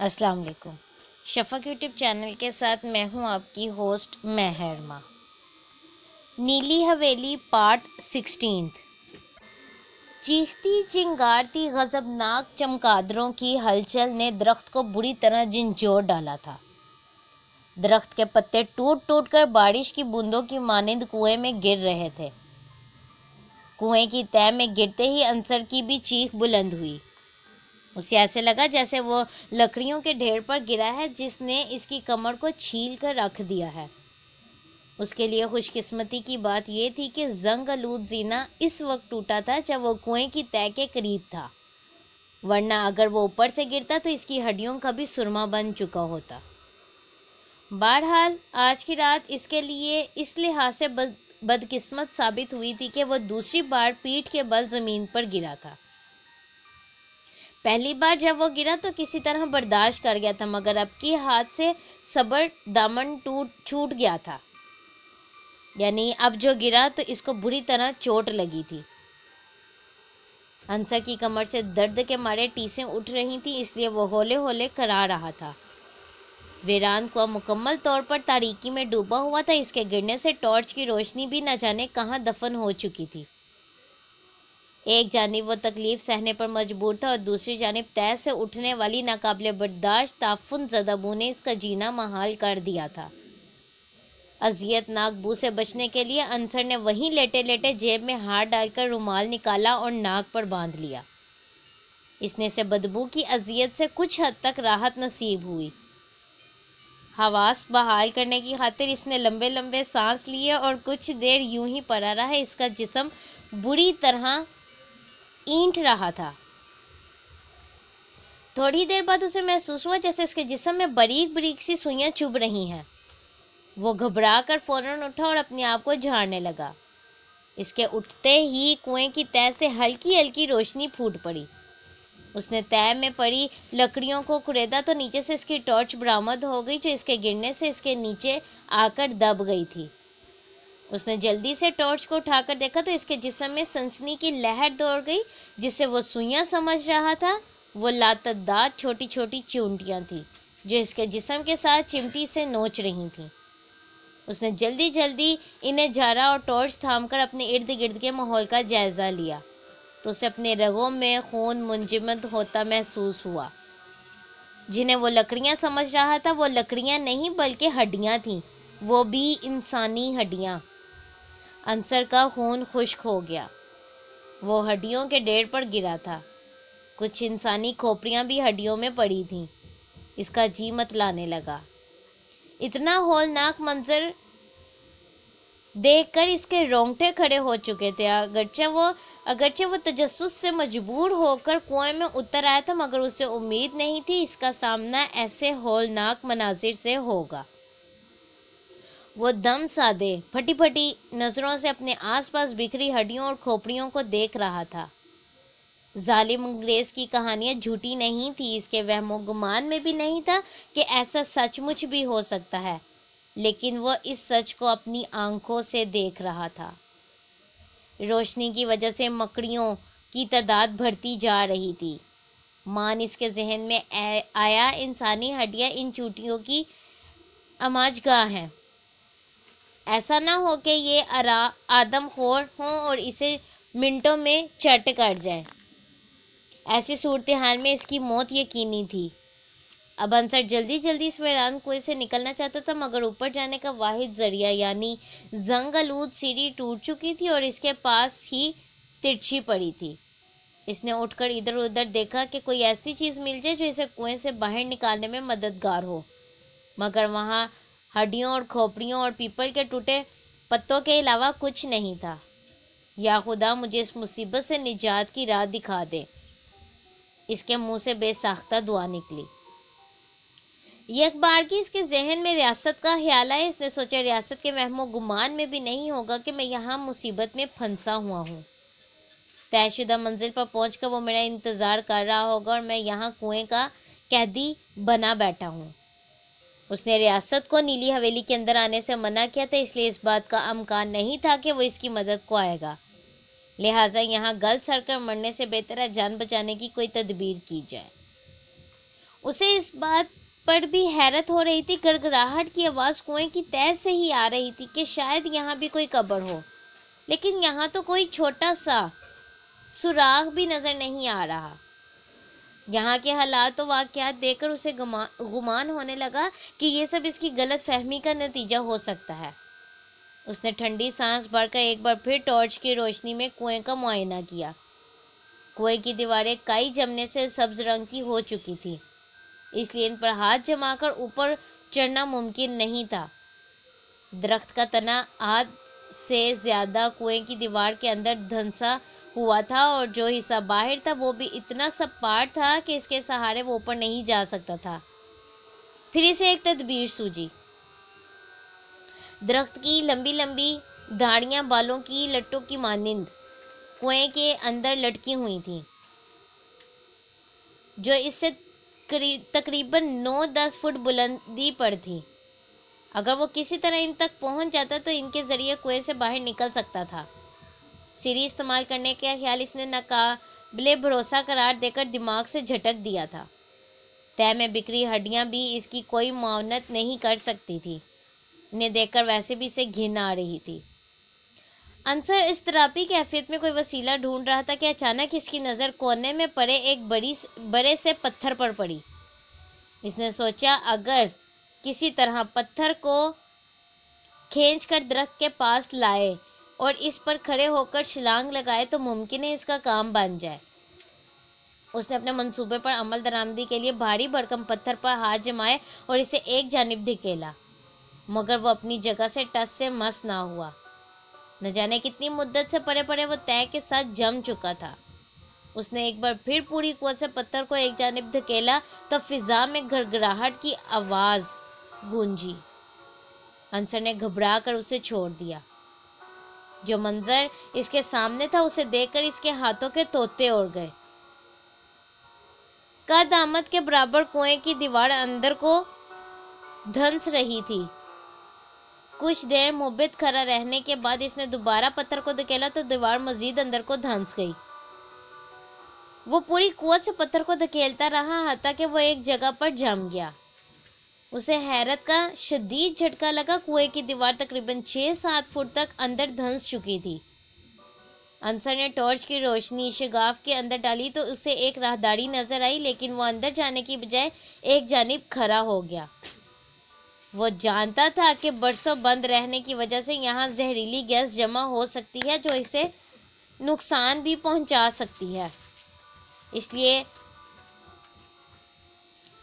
السلام علیکم۔ شفق YouTube channel کے ساتھ میں ہوں آپ کی ہوسٹ مہرما۔ نیلی حویلی پارٹ 16۔ چیختی چنگارتی غضبناک چمگادڑوں کی ہلچل نے درخت کو بری طرح جھنجھوڑ ڈالا تھا۔ درخت کے پتے ٹوٹ ٹوٹ کر بارش کی بوندوں کی مانند کنویں میں گر رہے تھے۔ کنویں کی تہہ میں گرتے ہی انصر کی بھی چیخ بلند ہوئی۔ اسے ایسے لگا جیسے وہ لکڑیوں کے ڈھیر پر گرا ہے جس نے اس کی کمر کو چھیل کر رکھ دیا ہے۔ اس کے لیے خوش قسمتی کی بات یہ تھی کہ زنگ آلود زینہ اس وقت ٹوٹا تھا جب وہ کنویں کی تہہ کے قریب تھا، ورنہ اگر وہ اوپر سے گرتا تو اس کی ہڈیوں کا بھی سرما بن چکا ہوتا۔ بہرحال آج کی رات اس کے لیے اس لحاظ سے بدقسمت ثابت ہوئی تھی کہ وہ دوسری بار پیٹھ کے بل زمین پر گرا تھا۔ پہلی بار جب وہ گرا تو کسی طرح برداشت کر گیا تھا، مگر اب کی ہاتھ سے صبر دامن چھوٹ گیا تھا، یعنی اب جو گرا تو اس کو بری طرح چوٹ لگی تھی۔ انصر کی کمر سے درد کے مارے ٹیسیں اٹھ رہی تھیں، اس لیے وہ ہولے ہولے کرا رہا تھا۔ ویران کو مکمل طور پر تاریکی میں ڈوبا ہوا تھا، اس کے گرنے سے ٹارچ کی روشنی بھی نہ جانے کہاں دفن ہو چکی تھی۔ ایک جانب وہ تکلیف سہنے پر مجبور تھا اور دوسری جانب تہہ سے اٹھنے والی ناقابل برداشت تعفن زدہ بو نے اس کا جینا محال کر دیا تھا۔ اذیت ناک بو سے بچنے کے لیے انصر نے وہیں لیٹے لیٹے جیب میں ہاتھ ڈال کر رومال نکالا اور ناک پر باندھ لیا۔ اس نے سے بدبو کی اذیت سے کچھ حد تک راحت نصیب ہوئی۔ حواس بحال کرنے کی خاطر اس نے لمبے لمبے سانس لیے اور کچھ دیر یوں ہی پڑا رہا۔ اس کا جسم بری طرح اینٹ رہا تھا۔ تھوڑی دیر بعد اسے محسوس ہوا جیسے اس کے جسم میں باریک باریک سی سوئیاں چبھ رہی ہیں۔ وہ گھبرا کر فوراً اٹھا اور اپنے آپ کو جھاڑنے لگا۔ اس کے اٹھتے ہی کنویں کی تہہ سے ہلکی ہلکی روشنی پھوٹ پڑی۔ اس نے تہہ میں پڑی لکڑیوں کو کھریدا تو نیچے سے اس کی ٹارچ برآمد ہو گئی جو اس کے گرنے سے اس کے نیچے آ کر دب گئی تھی۔ اس نے جلدی سے ٹارچ کو اٹھا کر دیکھا تو اس کے جسم میں سنسنی کی لہر دوڑ گئی۔ جسے وہ سوئیاں سمجھ رہا تھا وہ لاتعداد چھوٹی چھوٹی چونٹیاں تھیں جو اس کے جسم کے ساتھ چمٹی سے نوچ رہی تھیں۔ اس نے جلدی جلدی انہیں جھاڑا اور ٹارچ تھام کر اپنے ارد گرد کے ماحول کا جائزہ لیا تو اسے اپنے رگوں میں خون منجمد ہوتا محسوس ہوا۔ جنہیں وہ لکڑیاں سمجھ رہا تھا وہ لکڑیاں نہیں بلکہ ہڈیاں تھیں، وہ بھی انسانی ہڈیاں۔ انصر کا خون خشک ہو گیا۔ وہ ہڈیوں کے ڈھیر پر گرا تھا۔ کچھ انسانی کھوپڑیاں بھی ہڈیوں میں پڑی تھیں۔ اس کا جی متلانے لگا۔ اتنا ہولناک منظر دیکھ کر اس کے رونگٹے کھڑے ہو چکے تھے۔ اگرچہ وہ تجسس سے مجبور ہو کر کنویں میں اتر آیا تھا، مگر اسے امید نہیں تھی اس کا سامنا ایسے ہولناک مناظر سے ہوگا۔ وہ دم سادے پھٹی پھٹی نظروں سے اپنے آس پاس بکھری ہڈیوں اور کھوپڑیوں کو دیکھ رہا تھا۔ ظالم انگریز کی کہانیاں جھوٹی نہیں تھی، اس کے وہم و گمان میں بھی نہیں تھا کہ ایسا سچ مچ بھی ہو سکتا ہے، لیکن وہ اس سچ کو اپنی آنکھوں سے دیکھ رہا تھا۔ روشنی کی وجہ سے مکڑیوں کی تعداد بڑھتی جا رہی تھی۔ مان اس کے ذہن میں آیا انسانی ہڈیاں ان چوٹیوں کی اماج گاہ ہیں۔ ایسا نہ ہو کہ یہ آدم خور ہوں اور اسے منٹوں میں چٹ کر جائیں۔ ایسی صورتحال میں اس کی موت یقینی تھی۔ اب انصر جلدی جلدی اس ویران کنویں سے نکلنا چاہتا تھا، مگر اوپر جانے کا واحد ذریعہ یعنی زنگ آلود سیڑھی ٹوٹ چکی تھی اور اس کے پاس ہی ترچھی پڑی تھی۔ اس نے اٹھ کر ادھر ادھر دیکھا کہ کوئی ایسی چیز مل جائے جو اسے کنویں سے باہر نکالنے میں مددگار ہو، مگر وہاں ہڈیوں اور کھوپڑیوں اور پیپل کے ٹوٹے پتوں کے علاوہ کچھ نہیں تھا۔ یا خدا مجھے اس مصیبت سے نجات کی راہ دکھا دے، اس کے منہ سے بے ساختہ دعا نکلی۔ یک بار کی اس کے ذہن میں ریاست کا خیال آیا۔ اس نے سوچا ریاست کے وہم و گمان میں بھی نہیں ہوگا کہ میں یہاں مصیبت میں پھنسا ہوا ہوں۔ طے شدہ منزل پر پہنچ کر وہ میرا انتظار کر رہا ہوگا اور میں یہاں کنویں کا قیدی بنا بیٹھا ہوں۔ اس نے ریاست کو نیلی حویلی کے اندر آنے سے منع کیا تھا، اس لیے اس بات کا امکان نہیں تھا کہ وہ اس کی مدد کو آئے گا، لہٰذا یہاں گل سڑ کر مرنے سے بہتر ہے جان بچانے کی کوئی تدبیر کی جائے۔ اسے اس بات پر بھی حیرت ہو رہی تھی، گڑگڑاہٹ کی آواز کنویں کی تہہ سے ہی آ رہی تھی کہ شاید یہاں بھی کوئی قبر ہو، لیکن یہاں تو کوئی چھوٹا سا سوراخ بھی نظر نہیں آ رہا۔ یہاں کے حالات و واقعات دیکھ کر اسے گمان ہونے لگا کہ یہ سب اس کی غلط فہمی کا نتیجہ ہو سکتا ہے۔ اس نے ٹھنڈی سانس بھر کر ایک بار پھر ٹارچ کی روشنی میں کنویں کا معائنہ کیا۔ کنویں کی دیواریں کائی جمنے سے سبز رنگ کی ہو چکی تھی، اس لیے ان پر ہاتھ جما کر اوپر چڑھنا ممکن نہیں تھا۔ درخت کا تنا آدھ سے زیادہ کنویں کی دیوار کے اندر دھنسا ہوا تھا، اور جو حصہ باہر تھا وہ بھی اتنا سپاٹ تھا کہ اس کے سہارے وہ اوپر نہیں جا سکتا تھا۔ پھر اسے ایک تدبیر سوجھی۔ درخت کی لمبی لمبی دھاڑیاں بالوں کی لٹوں کی مانند کنویں کے اندر لٹکی ہوئی تھیں، جو اس سے تقریباً 9-10 فٹ بلندی پر تھی۔ اگر وہ کسی طرح ان تک پہنچ جاتا تو ان کے ذریعے کنویں سے باہر نکل سکتا تھا۔ سیڑھی استعمال کرنے کا خیال اس نے ناقابل بھروسہ قرار دے کر دماغ سے جھٹک دیا تھا۔ تہہ میں بکھری ہڈیاں بھی اس کی کوئی معاونت نہیں کر سکتی تھی۔ انہیں دیکھ کر ویسے بھی اسے گھن آ رہی تھی۔ عنصر اضطرابی کیفیت میں کوئی وسیلہ ڈھونڈ رہا تھا کہ اچانک اس کی نظر کونے میں پڑے ایک بڑے سے پتھر پر پڑی۔ اس نے سوچا اگر کسی طرح پتھر کو کھینچ کر درخت کے پاس لائے اور اس پر کھڑے ہو کر چھلانگ لگائے تو ممکن ہے اس کا کام بن جائے۔ اس نے اپنے منصوبے پر عمل درآمدی کے لیے بھاری بھرکم پتھر پر ہاتھ جمائے اور اسے ایک جانب دھکیلا، مگر وہ اپنی جگہ سے ٹس سے مس نہ ہوا۔ نہ جانے کتنی مدت سے پڑے پڑے وہ تہہ کے ساتھ جم چکا تھا۔ اس نے ایک بار پھر پوری قوت سے پتھر کو ایک جانب دھکیلا تو فضا میں گھڑگھڑاہٹ کی آواز گونجی۔ عنصر نے گھبرا کر اسے چھوڑ دیا۔ جو منظر اس کے سامنے تھا اسے دیکھ کر اس کے ہاتھوں کے طوطے اڑ گئے۔ قد آمد کے برابر کنویں کی دیوار اندر کو دھنس رہی تھی۔ کچھ دیر مبت کھڑا رہنے کے بعد اس نے دوبارہ پتھر کو دھکیلا تو دیوار مزید اندر کو دھنس گئی۔ وہ پوری قوت سے پتھر کو دھکیلتا رہا حتیٰ کہ وہ ایک جگہ پر جم گیا۔ اسے حیرت کا شدید جھٹکا لگا۔ کنویں کی دیوار تقریباً 6-7 فٹ تک اندر دھنس چکی تھی۔ عنصر نے ٹارچ کی روشنی شگاف کے اندر ڈالی تو اسے ایک راہداری نظر آئی، لیکن وہ اندر جانے کی بجائے ایک جانب کھڑا ہو گیا۔ وہ جانتا تھا کہ برسوں بند رہنے کی وجہ سے یہاں زہریلی گیس جمع ہو سکتی ہے جو اسے نقصان بھی پہنچا سکتی ہے، اس لیے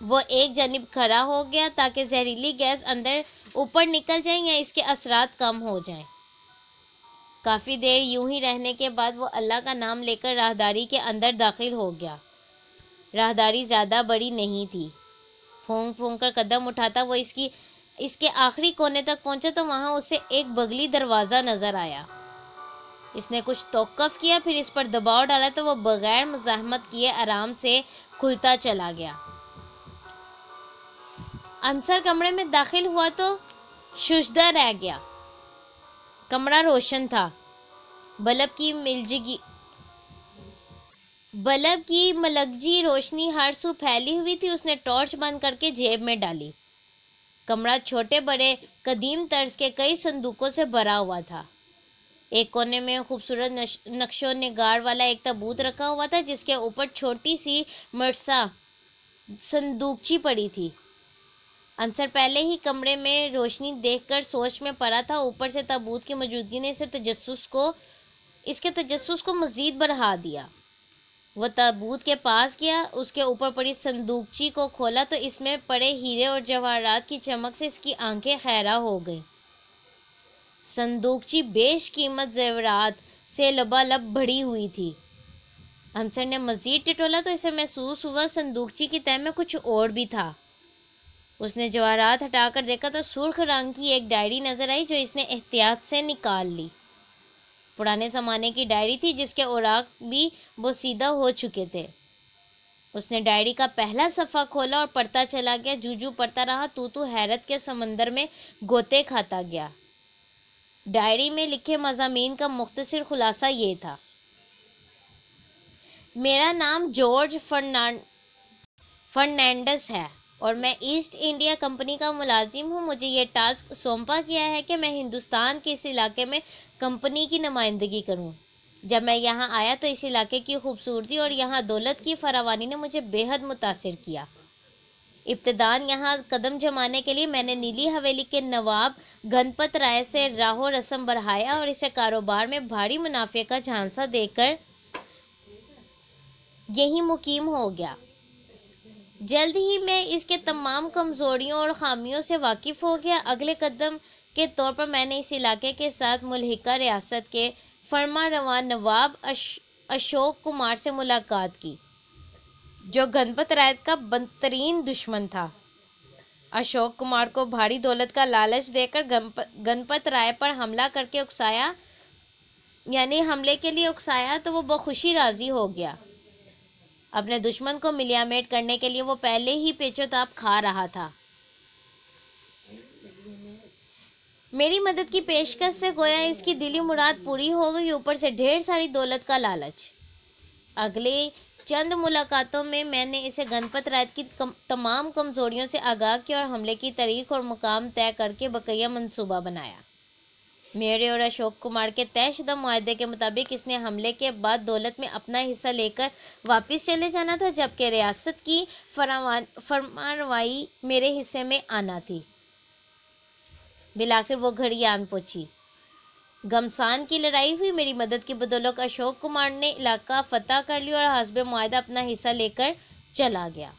وہ ایک جانب کھڑا ہو گیا تاکہ زہریلی گیس اندر اوپر نکل جائے یا اس کے اثرات کم ہو جائیں۔ کافی دیر یوں ہی رہنے کے بعد وہ اللہ کا نام لے کر راہداری کے اندر داخل ہو گیا۔ راہداری زیادہ بڑی نہیں تھی۔ پھونک پھونک کر قدم اٹھاتا وہ اس کے آخری کونے تک پہنچا تو وہاں اسے ایک بغلی دروازہ نظر آیا۔ اس نے کچھ توقف کیا، پھر اس پر دباؤ ڈالا تو وہ بغیر مزاحمت کیے آرام سے کھلتا چلا گیا۔ عنصر کمرے میں داخل ہوا تو ششدر رہ گیا۔ کمرہ روشن تھا۔ بلب کی ملگجی روشنی ہر سو پھیلی ہوئی تھی۔ اس نے ٹارچ بند کر کے جیب میں ڈالی۔ کمرہ چھوٹے بڑے قدیم طرز کے کئی صندوقوں سے بھرا ہوا تھا۔ ایک کونے میں خوبصورت نقش و نگار والا ایک تابوت رکھا ہوا تھا جس کے اوپر چھوٹی سی مرصع صندوقچی پڑی تھی۔ عنصر پہلے ہی کمرے میں روشنی دیکھ کر سوچ میں پڑا تھا، اوپر سے تابوت کی موجودگی نے اس کے تجسس کو مزید بڑھا دیا۔ وہ تابوت کے پاس گیا، اس کے اوپر پڑی صندوقچی کو کھولا تو اس میں پڑے ہیرے اور جواہرات کی چمک سے اس کی آنکھیں خیرہ ہو گئیں۔ صندوقچی بیش قیمت زیورات سے لبالب بھری ہوئی تھی۔ عنصر نے مزید ٹٹولا تو اسے محسوس ہوا صندوقچی کی تہہ میں کچھ اور بھی تھا۔ اس نے جواہرات ہٹا کر دیکھا تو سرخ رنگ کی ایک ڈائری نظر آئی جو اس نے احتیاط سے نکال لی۔ پرانے زمانے کی ڈائری تھی جس کے اوراق بھی بوسیدہ ہو چکے تھے۔ اس نے ڈائری کا پہلا صفحہ کھولا اور پڑھتا چلا گیا۔ جو پڑھتا رہا تو حیرت کے سمندر میں غوطے کھاتا گیا۔ ڈائری میں لکھے مضامین کا مختصر خلاصہ یہ تھا: میرا نام جارج فرنانڈس ہے اور میں ایسٹ انڈیا کمپنی کا ملازم ہوں۔ مجھے یہ ٹاسک سونپا گیا ہے کہ میں ہندوستان کے اس علاقے میں کمپنی کی نمائندگی کروں۔ جب میں یہاں آیا تو اس علاقے کی خوبصورتی اور یہاں دولت کی فراوانی نے مجھے بے حد متاثر کیا۔ ابتداً یہاں قدم جمانے کے لیے میں نے نیلی حویلی کے نواب گنپت رائے سے راہ و رسم بڑھایا اور اسے کاروبار میں بھاری منافع کا جھانسا دے کر یہیں مقیم ہو گیا۔ جلد ہی میں اس کے تمام کمزوریوں اور خامیوں سے واقف ہو گیا۔ اگلے قدم کے طور پر میں نے اس علاقے کے ساتھ ملحقہ ریاست کے فرما رواں نواب اشوک کمار سے ملاقات کی، جو گنپت رائے کا بدترین دشمن تھا۔ اشوک کمار کو بھاری دولت کا لالچ دے کر گنپت رائے پر حملہ کر کے حملے کے لیے اکسایا تو وہ بخوشی راضی ہو گیا۔ اپنے دشمن کو ملیا میٹ کرنے کے لیے وہ پہلے ہی پیچو تاپ کھا رہا تھا۔ میری مدد کی پیشکش سے گویا اس کی دلی مراد پوری ہو گئی، اوپر سے ڈھیر ساری دولت کا لالچ۔ اگلے چند ملاقاتوں میں نے اسے گنپت رائے کی تمام کمزوریوں سے آگاہ کیا اور حملے کی تاریخ اور مقام طے کر کے بقیہ منصوبہ بنایا۔ میرے اور اشوک کمار کے طے شدہ معاہدے کے مطابق اس نے حملے کے بعد دولت میں اپنا حصہ لے کر واپس چلے جانا تھا، جبکہ ریاست کی فرمانروائی میرے حصے میں آنا تھی۔ بالآخر وہ گھڑی آن پہنچی۔ گھمسان کی لڑائی ہوئی۔ میری مدد کی بدولت اشوک کمار نے علاقہ فتح کر لیا اور حسب معاہدہ اپنا حصہ لے کر چلا گیا۔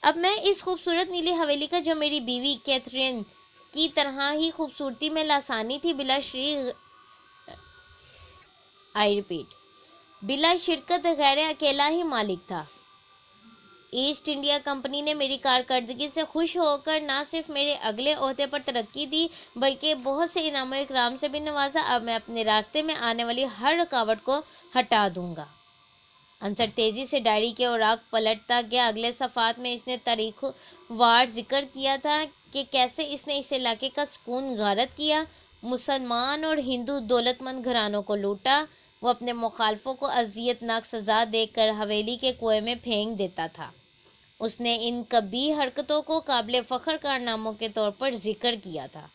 اب میں اس خوبصورت نیلی حویلی کا، جو میری بیوی کیتھرین کی طرح ہی خوبصورتی میں لاسانی تھی، بلا شرکت غیر اکیلا ہی مالک تھا۔ ایسٹ انڈیا کمپنی نے میری کارکردگی سے خوش ہو کر نہ صرف میرے اگلے عہدے پر ترقی دی بلکہ بہت سے انعام و اکرام سے بھی نوازا۔ اب میں اپنے راستے میں آنے والی ہر رکاوٹ کو ہٹا دوں گا۔ عنصر تیزی سے ڈائری کے اوراق پلٹتا گیا۔ اگلے صفحات میں اس نے تاریخ وار ذکر کیا تھا کہ کیسے اس نے اس علاقے کا سکون غارت کیا، مسلمان اور ہندو دولت مند گھرانوں کو لوٹا۔ وہ اپنے مخالفوں کو اذیت ناک سزا دے کر حویلی کے کنویں میں پھینک دیتا تھا۔ اس نے ان قبیح حرکتوں کو قابل فخر کارناموں کے طور پر ذکر کیا تھا۔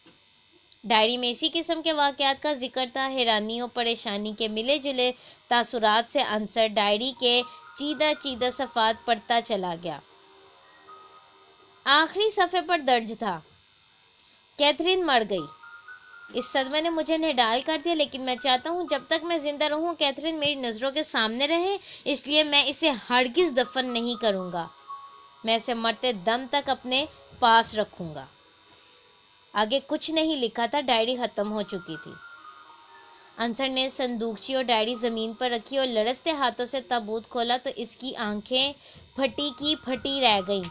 ڈائری میں اسی قسم کے واقعات کا ذکر تھا۔ حیرانی و پریشانی کے ملے جلے تاثرات سے عنصر ڈائری کے چیدہ صفحات پڑھتا چلا گیا۔ آخری صفحے پر درج تھا: کیتھرین مر گئی۔ اس صدمے نے مجھے نڈال کر دیا، لیکن میں چاہتا ہوں جب تک میں زندہ رہوں کیتھرین میری نظروں کے سامنے رہے، اس لیے میں اسے ہرگز دفن نہیں کروں گا۔ میں اسے مرتے دم تک اپنے پاس رکھوں گا۔ آگے کچھ نہیں لکھا تھا، ڈائری ختم ہو چکی تھی۔ عنصر نے صندوقچی اور ڈائری زمین پر رکھی اور لرزتے ہاتھوں سے تابوت کھولا تو اس کی آنکھیں پھٹی کی پھٹی رہ گئیں۔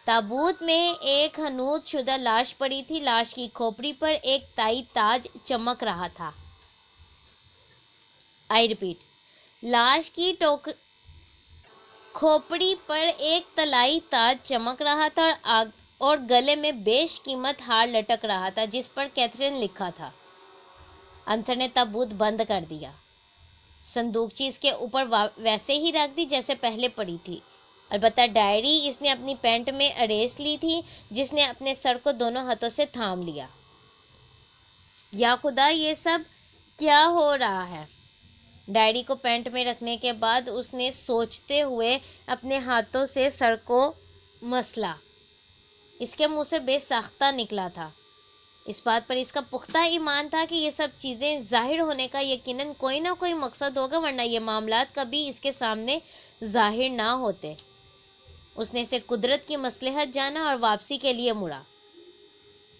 تابوت میں ایک حنوط شدہ لاش پڑی تھی۔ لاش کی کھوپڑی پر ایک طلائی تاج چمک رہا تھا۔ لاش کی کھوپڑی پر ایک طلائی تاج چمک رہا تھا اور گلے میں بیش قیمت ہار لٹک رہا تھا جس پر کیتھرین لکھا تھا۔ عنصر نے تابوت بند کر دیا۔ صندوقچی اس کے اوپر ویسے ہی رکھ دی جیسے پہلے پڑی تھی۔ البتہ ڈائری اس نے اپنی پینٹ میں اڑیس لی تھی، جس نے اپنے سر کو دونوں ہاتھوں سے تھام لیا۔ یا خدا، یہ سب کیا ہو رہا ہے؟ ڈائری کو پینٹ میں رکھنے کے بعد اس نے سوچتے ہوئے اپنے ہاتھوں سے سر کو مسلا۔ اس کے منہ سے بے ساختہ نکلا تھا۔ اس بات پر اس کا پختہ ایمان تھا کہ یہ سب چیزیں ظاہر ہونے کا یقیناً کوئی نہ کوئی مقصد ہوگا، ورنہ یہ معاملات کبھی اس کے سامنے ظاہر نہ ہوتے۔ اس نے اسے قدرت کی مصلحت جانا اور واپسی کے لیے مڑا۔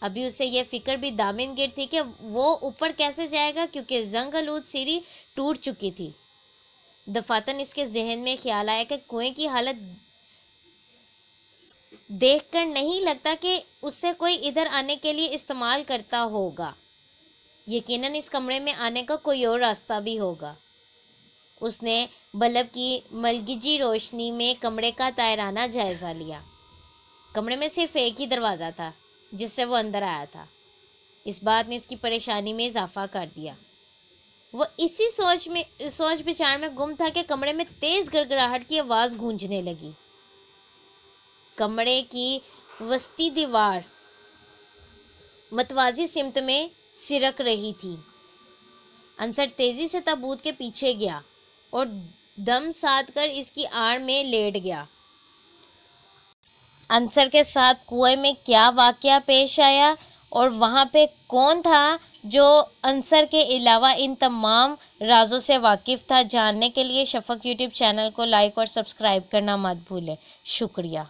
ابھی اسے یہ فکر بھی دامن گیر تھی کہ وہ اوپر کیسے جائے گا، کیونکہ زنگ آلود سیڑھی ٹوٹ چکی تھی۔ دفعتاً اس کے ذہن میں خیال آیا کہ کنویں کی حالت دیکھ کر نہیں لگتا کہ اسے کوئی ادھر آنے کے لیے استعمال کرتا ہوگا۔ یقیناً اس کمرے میں آنے کا کوئی اور راستہ بھی ہوگا۔ اس نے بلب کی ملگجی روشنی میں کمرے کا طائرانہ جائزہ لیا۔ کمرے میں صرف ایک ہی دروازہ تھا جس سے وہ اندر آیا تھا۔ اس بات نے اس کی پریشانی میں اضافہ کر دیا۔ وہ اسی سوچ بچار میں گم تھا کہ کمرے میں تیز گڑگڑاہٹ کی آواز گونجنے لگی۔ کمرے کی وسطی دیوار متوازی سمت میں سرک رہی تھی۔ عنصر تیزی سے تابوت کے پیچھے گیا اور دم ساتھ کر اس کی آڑ میں لیٹ گیا۔ عنصر کے ساتھ کنویں میں کیا واقعہ پیش آیا اور وہاں پہ کون تھا جو عنصر کے علاوہ ان تمام رازوں سے واقف تھا، جاننے کے لیے شفق یوٹیوب چینل کو لائک اور سبسکرائب کرنا مت بھولیں۔ شکریہ۔